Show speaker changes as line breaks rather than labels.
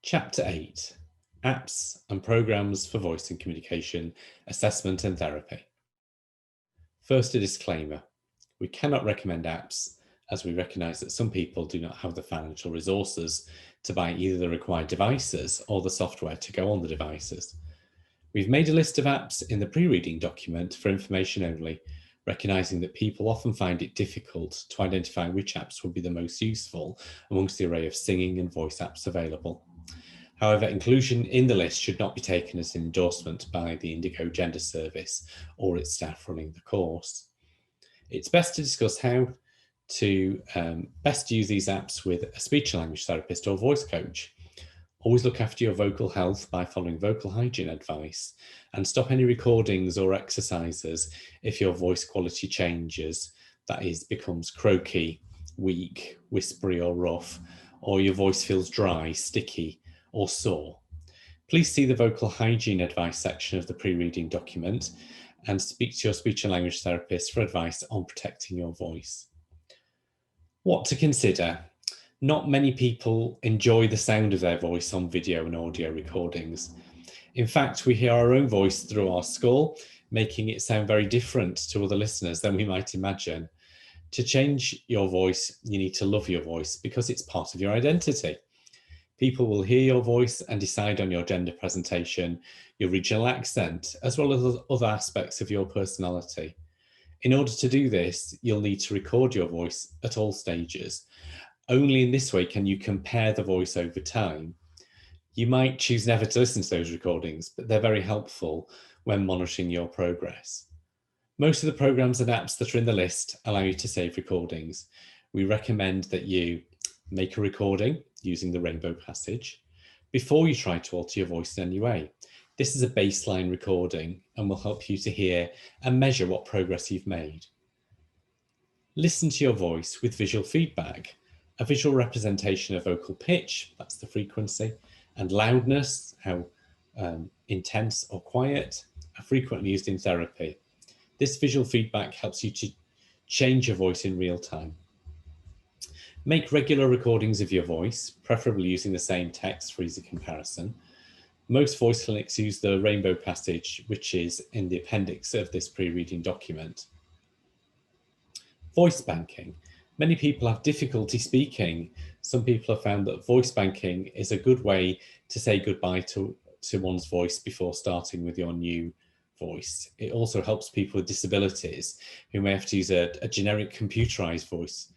Chapter 8, Apps and Programs for Voice and Communication, Assessment and Therapy. First, a disclaimer. We cannot recommend apps as we recognise that some people do not have the financial resources to buy either the required devices or the software to go on the devices. We've made a list of apps in the pre-reading document for information only, recognising that people often find it difficult to identify which apps would be the most useful amongst the array of singing and voice apps available. However, inclusion in the list should not be taken as an endorsement by the Indigo Gender Service or its staff running the course. It's best to discuss how to best use these apps with a speech and language therapist or voice coach. Always look after your vocal health by following vocal hygiene advice and stop any recordings or exercises if your voice quality changes, that is, becomes croaky, weak, whispery or rough, or your voice feels dry, sticky, or sore. Please see the vocal hygiene advice section of the pre-reading document and speak to your speech and language therapist for advice on protecting your voice. What to consider? Not many people enjoy the sound of their voice on video and audio recordings. In fact, we hear our own voice through our skull, making it sound very different to other listeners than we might imagine. To change your voice, you need to love your voice because it's part of your identity. People will hear your voice and decide on your gender presentation, your regional accent, as well as other aspects of your personality. In order to do this, you'll need to record your voice at all stages. Only in this way can you compare the voice over time. You might choose never to listen to those recordings, but they're very helpful when monitoring your progress. Most of the programs and apps that are in the list allow you to save recordings. We recommend that you make a recording using the rainbow passage before you try to alter your voice in any way. This is a baseline recording and will help you to hear and measure what progress you've made. Listen to your voice with visual feedback. A visual representation of vocal pitch, that's the frequency, and loudness, how intense or quiet, are frequently used in therapy. This visual feedback helps you to change your voice in real time. Make regular recordings of your voice, preferably using the same text for easy comparison. Most voice clinics use the rainbow passage, which is in the appendix of this pre-reading document. Voice banking. Many people have difficulty speaking. Some people have found that voice banking is a good way to say goodbye to one's voice before starting with your new voice. It also helps people with disabilities who may have to use a generic computerized voice